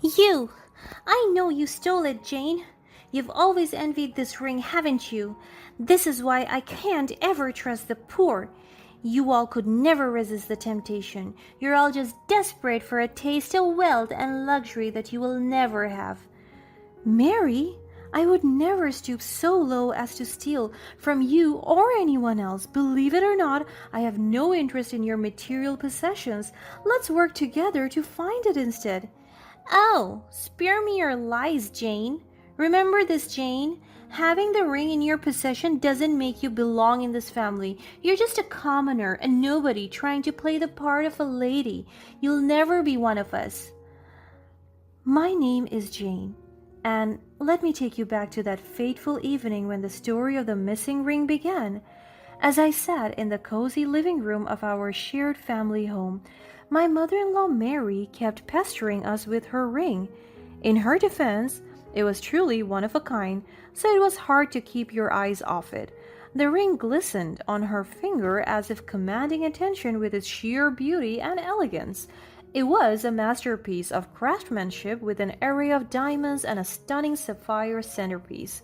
You! I know you stole it, Jane. You've always envied this ring, haven't you? This is why I can't ever trust the poor. You all could never resist the temptation. You're all just desperate for a taste of wealth and luxury that you will never have. Mary, I would never stoop so low as to steal from you or anyone else. Believe it or not, I have no interest in your material possessions. Let's work together to find it instead. Oh, spare me your lies, Jane. Remember this, Jane. Having the ring in your possession doesn't make you belong in this family. You're just a commoner, a nobody trying to play the part of a lady. You'll never be one of us. My name is Jane, and let me take you back to that fateful evening when the story of the missing ring began. As I sat in the cozy living room of our shared family home, my mother-in-law Mary kept pestering us with her ring. In her defense, it was truly one of a kind, so it was hard to keep your eyes off it. The ring glistened on her finger as if commanding attention with its sheer beauty and elegance. It was a masterpiece of craftsmanship with an array of diamonds and a stunning sapphire centerpiece.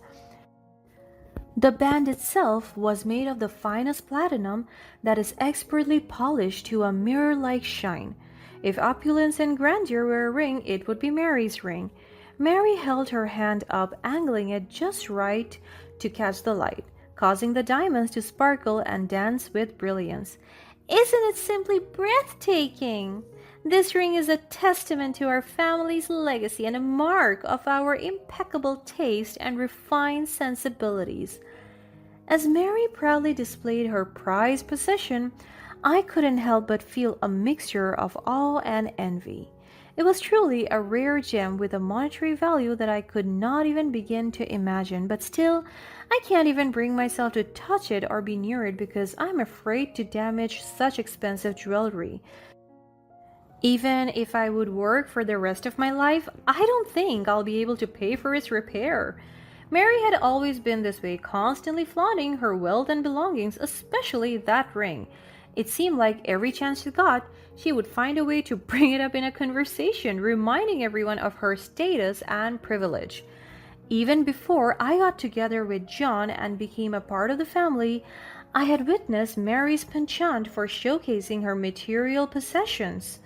The band itself was made of the finest platinum that is expertly polished to a mirror-like shine. If opulence and grandeur were a ring, it would be Mary's ring. Mary held her hand up, angling it just right to catch the light, causing the diamonds to sparkle and dance with brilliance. Isn't it simply breathtaking? This ring is a testament to our family's legacy and a mark of our impeccable taste and refined sensibilities. As Mary proudly displayed her prized possession, I couldn't help but feel a mixture of awe and envy. It was truly a rare gem with a monetary value that I could not even begin to imagine, but still, I can't even bring myself to touch it or be near it because I'm afraid to damage such expensive jewelry. Even if I would work for the rest of my life, I don't think I'll be able to pay for its repair. Mary had always been this way, constantly flaunting her wealth and belongings, especially that ring. It seemed like every chance she got, she would find a way to bring it up in a conversation, reminding everyone of her status and privilege. Even before I got together with John and became a part of the family, I had witnessed Mary's penchant for showcasing her material possessions.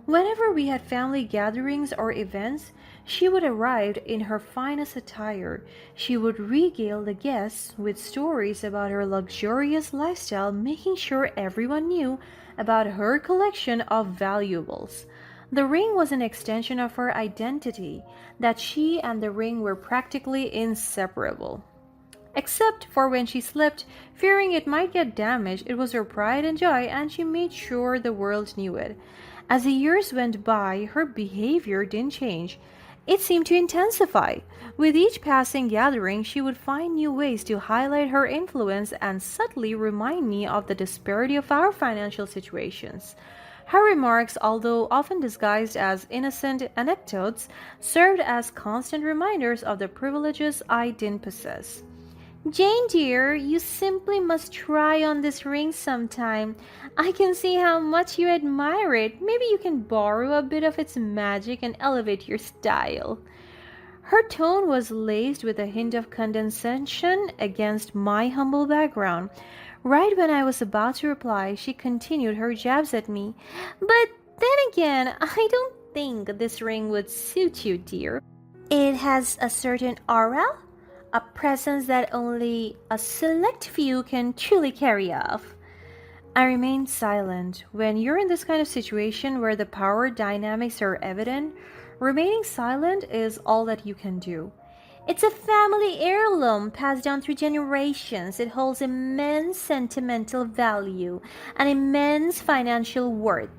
Whenever we had family gatherings or events, she would arrive in her finest attire. She would regale the guests with stories about her luxurious lifestyle, making sure everyone knew about her collection of valuables. The ring was an extension of her identity, that she and the ring were practically inseparable. Except for when she slept, fearing it might get damaged, it was her pride and joy, and she made sure the world knew it. As the years went by, her behavior didn't change. It seemed to intensify. With each passing gathering, she would find new ways to highlight her influence and subtly remind me of the disparity of our financial situations. Her remarks, although often disguised as innocent anecdotes, served as constant reminders of the privileges I didn't possess. Jane dear, you simply must try on this ring sometime. I can see how much you admire it. Maybe you can borrow a bit of its magic and elevate your style. Her tone was laced with a hint of condescension against my humble background. Right when I was about to reply, she continued her jabs at me. But then again, I don't think this ring would suit you, dear. It has a certain aura, a presence that only a select few can truly carry off. I remained silent. When you're in this kind of situation where the power dynamics are evident, remaining silent is all that you can do. It's a family heirloom passed down through generations. It holds immense sentimental value and immense financial worth.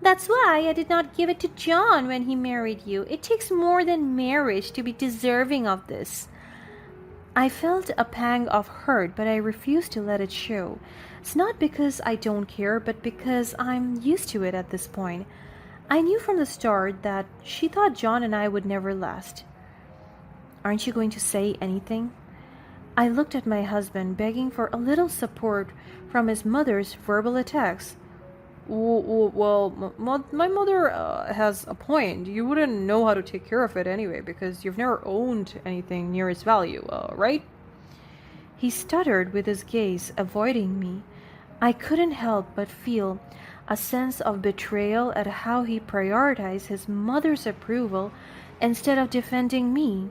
That's why I did not give it to John when he married you. It takes more than marriage to be deserving of this. I felt a pang of hurt, but I refused to let it show. It's not because I don't care, but because I'm used to it at this point. I knew from the start that she thought John and I would never last. Aren't you going to say anything? I looked at my husband, begging for a little support from his mother's verbal attacks. My mother has a point. You wouldn't know how to take care of it anyway because you've never owned anything near its value, right? He stuttered with his gaze, avoiding me. I couldn't help but feel a sense of betrayal at how he prioritized his mother's approval instead of defending me.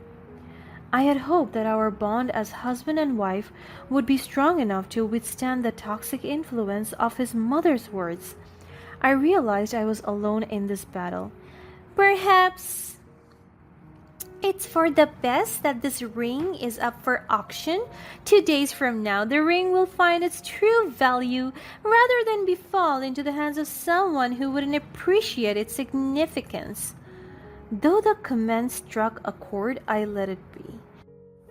I had hoped that our bond as husband and wife would be strong enough to withstand the toxic influence of his mother's words. I realized I was alone in this battle. Perhaps it's for the best that this ring is up for auction. 2 days from now, the ring will find its true value rather than be fall into the hands of someone who wouldn't appreciate its significance. Though the comment struck a chord, I let it be.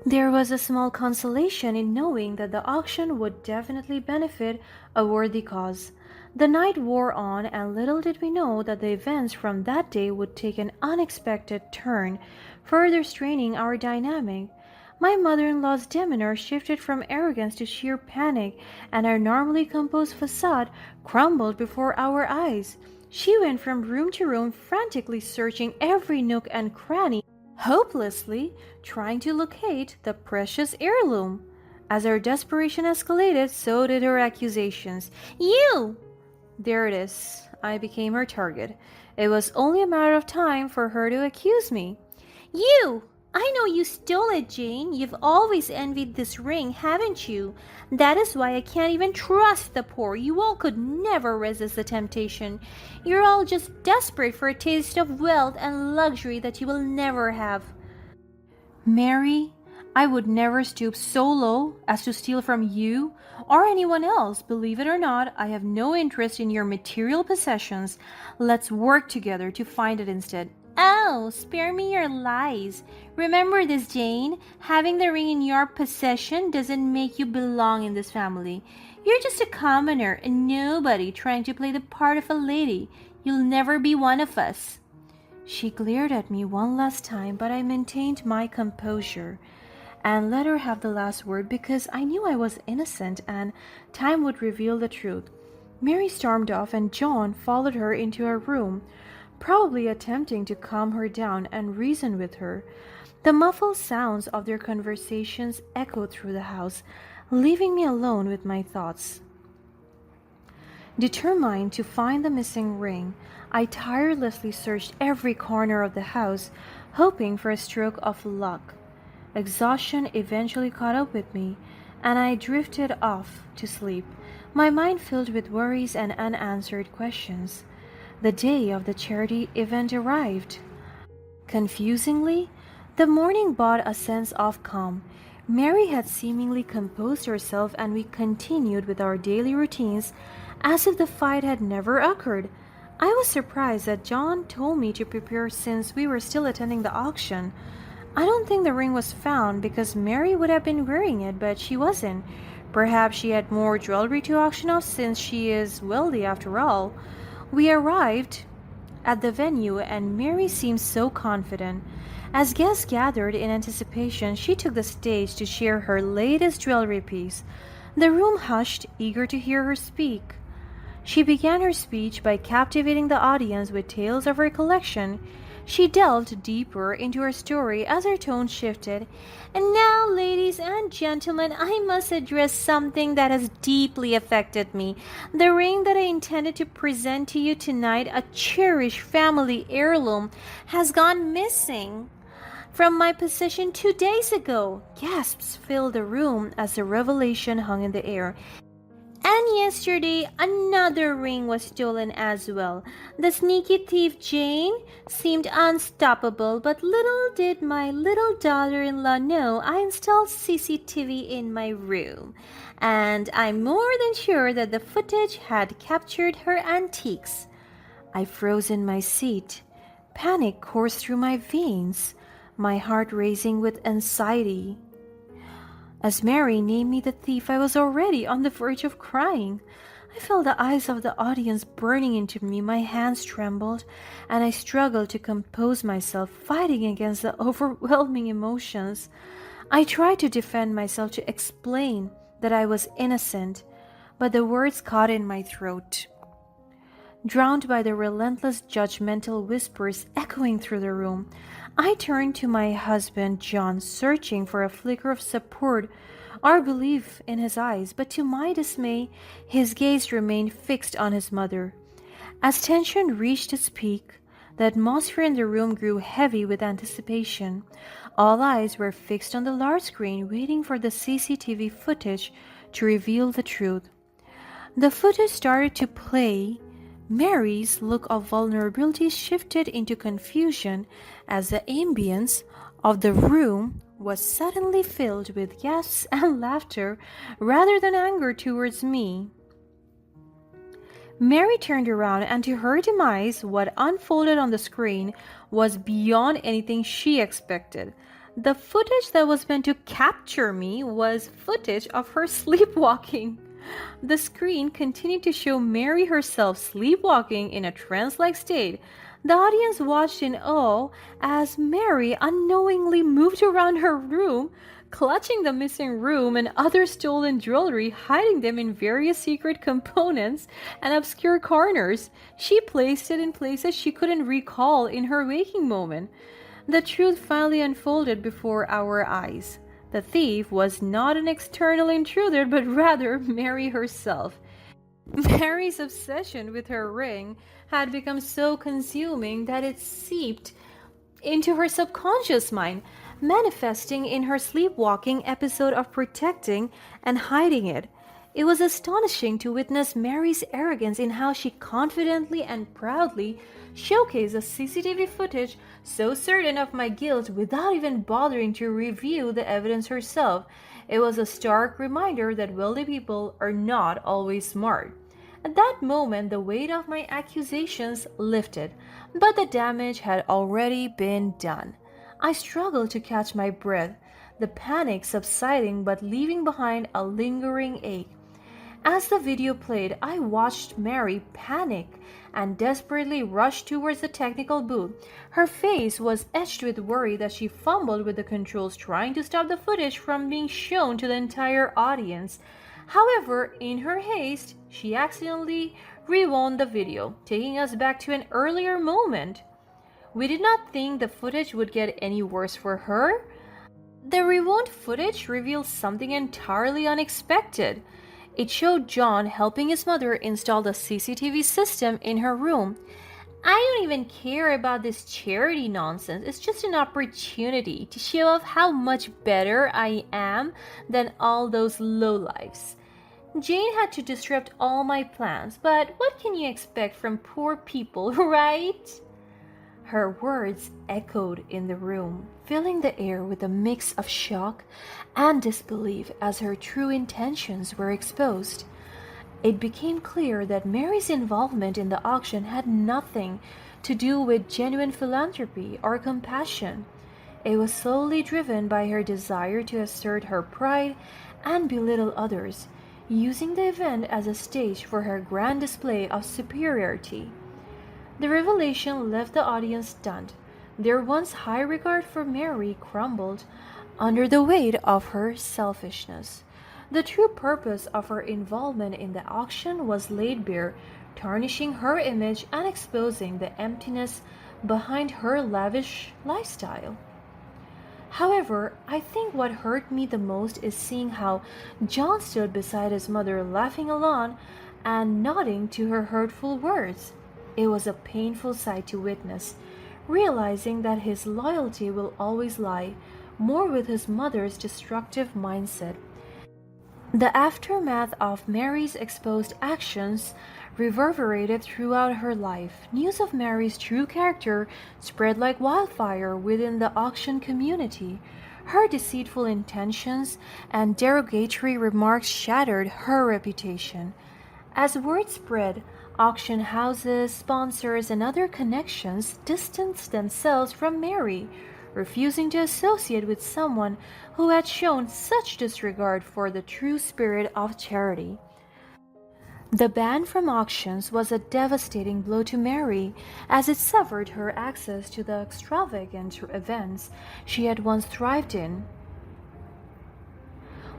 There was a small consolation in knowing that the auction would definitely benefit a worthy cause. The night wore on, and little did we know that the events from that day would take an unexpected turn, further straining our dynamic. My mother in law's demeanor shifted from arrogance to sheer panic, and our normally composed facade crumbled before our eyes. She went from room to room, frantically searching every nook and cranny, hopelessly trying to locate the precious heirloom. As her desperation escalated, so did her accusations. You! There it is. I became her target. It was only a matter of time for her to accuse me. You! I know you stole it, Jane. You've always envied this ring, haven't you? That is why I can't even trust the poor. You all could never resist the temptation. You're all just desperate for a taste of wealth and luxury that you will never have. Mary, I would never stoop so low as to steal from you or anyone else. Believe it or not, I have no interest in your material possessions. Let's work together to find it instead. Oh, spare me your lies. Remember this, Jane. Having the ring in your possession doesn't make you belong in this family. You're just a commoner, a nobody trying to play the part of a lady. You'll never be one of us. She glared at me one last time, but I maintained my composure and let her have the last word because I knew I was innocent and time would reveal the truth. Mary stormed off and John followed her into her room, probably attempting to calm her down and reason with her. The muffled sounds of their conversations echoed through the house, leaving me alone with my thoughts. Determined to find the missing ring, I tirelessly searched every corner of the house, hoping for a stroke of luck. Exhaustion eventually caught up with me, and I drifted off to sleep, my mind filled with worries and unanswered questions. The day of the charity event arrived. Confusingly, the morning brought a sense of calm. Mary had seemingly composed herself, and we continued with our daily routines as if the fight had never occurred. I was surprised that John told me to prepare since we were still attending the auction. I don't think the ring was found because Mary would have been wearing it, but she wasn't. Perhaps she had more jewelry to auction off since she is wealthy after all. We arrived at the venue and Mary seemed so confident. As guests gathered in anticipation, she took the stage to share her latest jewelry piece. The room hushed, eager to hear her speak. She began her speech by captivating the audience with tales of her collection. She delved deeper into her story as her tone shifted. And now, ladies and gentlemen, I must address something that has deeply affected me. The ring that I intended to present to you tonight, a cherished family heirloom, has gone missing from my possession 2 days ago. Gasps filled the room as the revelation hung in the air. And yesterday, another ring was stolen as well. The sneaky thief Jane seemed unstoppable, but little did my little daughter-in-law know I installed CCTV in my room. And I'm more than sure that the footage had captured her antiques. I froze in my seat. Panic coursed through my veins, my heart racing with anxiety. As Mary named me the thief, I was already on the verge of crying. I felt the eyes of the audience burning into me, my hands trembled, and I struggled to compose myself, fighting against the overwhelming emotions. I tried to defend myself, to explain that I was innocent, but the words caught in my throat. Drowned by the relentless judgmental whispers echoing through the room, I turned to my husband, John, searching for a flicker of support or belief in his eyes, but to my dismay, his gaze remained fixed on his mother. As tension reached its peak, the atmosphere in the room grew heavy with anticipation. All eyes were fixed on the large screen, waiting for the CCTV footage to reveal the truth. The footage started to play. Mary's look of vulnerability shifted into confusion as the ambience of the room was suddenly filled with gasps and laughter rather than anger towards me. Mary turned around, and to her demise, what unfolded on the screen was beyond anything she expected. The footage that was meant to capture me was footage of her sleepwalking. The screen continued to show Mary herself sleepwalking in a trance-like state. The audience watched in awe as Mary unknowingly moved around her room, clutching the missing room and other stolen jewelry, hiding them in various secret components and obscure corners. She placed it in places she couldn't recall in her waking moment. The truth finally unfolded before our eyes. The thief was not an external intruder, but rather Mary herself. Mary's obsession with her ring had become so consuming that it seeped into her subconscious mind, manifesting in her sleepwalking episode of protecting and hiding it. It was astonishing to witness Mary's arrogance in how she confidently and proudly showcased the CCTV footage, so certain of my guilt without even bothering to review the evidence herself. It was a stark reminder that wealthy people are not always smart. At that moment, the weight of my accusations lifted, but the damage had already been done. I struggled to catch my breath, the panic subsiding but leaving behind a lingering ache. As the video played, I watched Mary panic and desperately rush towards the technical booth. Her face was etched with worry that she fumbled with the controls, trying to stop the footage from being shown to the entire audience. However, in her haste, she accidentally rewound the video, taking us back to an earlier moment. We did not think the footage would get any worse for her. The rewound footage revealed something entirely unexpected. It showed John helping his mother install the CCTV system in her room. I don't even care about this charity nonsense. It's just an opportunity to show off how much better I am than all those lowlifes. Jane had to disrupt all my plans, but what can you expect from poor people, right? Her words echoed in the room, filling the air with a mix of shock and disbelief as her true intentions were exposed. It became clear that Mary's involvement in the auction had nothing to do with genuine philanthropy or compassion. It was solely driven by her desire to assert her pride and belittle others, using the event as a stage for her grand display of superiority. The revelation left the audience stunned. Their once high regard for Mary crumbled under the weight of her selfishness. The true purpose of her involvement in the auction was laid bare, tarnishing her image and exposing the emptiness behind her lavish lifestyle. However, I think what hurt me the most is seeing how John stood beside his mother, laughing along and nodding to her hurtful words. It was a painful sight to witness, realizing that his loyalty will always lie more with his mother's destructive mindset. The aftermath of Mary's exposed actions reverberated throughout her life. News of Mary's true character spread like wildfire within the auction community. Her deceitful intentions and derogatory remarks shattered her reputation. As word spread, auction houses, sponsors, and other connections distanced themselves from Mary, refusing to associate with someone who had shown such disregard for the true spirit of charity. The ban from auctions was a devastating blow to Mary, as it severed her access to the extravagant events she had once thrived in.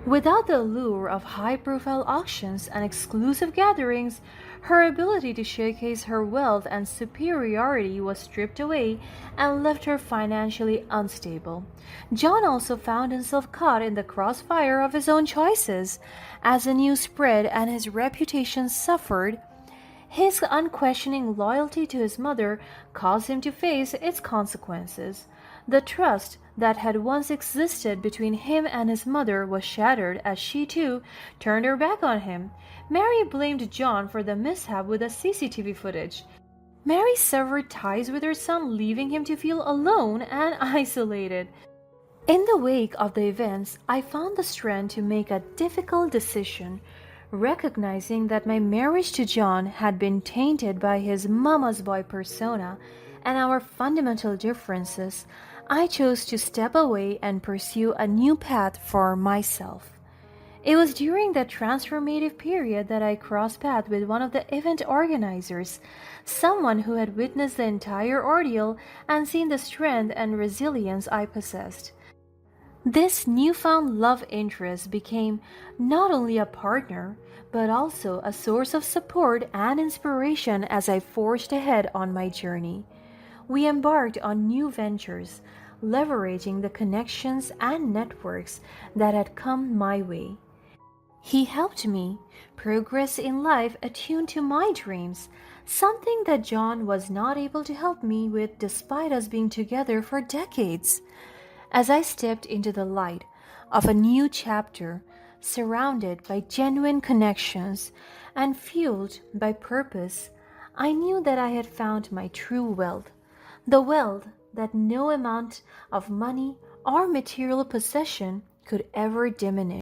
Without the allure of high-profile auctions and exclusive gatherings, Her ability to showcase her wealth and superiority was stripped away and left her financially unstable. John also found himself caught in the crossfire of his own choices. As the news spread and his reputation suffered, his unquestioning loyalty to his mother caused him to face its consequences. The trust that had once existed between him and his mother was shattered as she too turned her back on him. Mary blamed John for the mishap with the CCTV footage. Mary severed ties with her son, leaving him to feel alone and isolated. In the wake of the events, I found the strength to make a difficult decision. Recognizing that my marriage to John had been tainted by his mama's boy persona and our fundamental differences, I chose to step away and pursue a new path for myself. It was during that transformative period that I crossed paths with one of the event organizers, someone who had witnessed the entire ordeal and seen the strength and resilience I possessed. This newfound love interest became not only a partner, but also a source of support and inspiration as I forged ahead on my journey. We embarked on new ventures, leveraging the connections and networks that had come my way. He helped me progress in life attuned to my dreams, something that John was not able to help me with despite us being together for decades. As I stepped into the light of a new chapter, surrounded by genuine connections and fueled by purpose, I knew that I had found my true wealth, the wealth that no amount of money or material possession could ever diminish.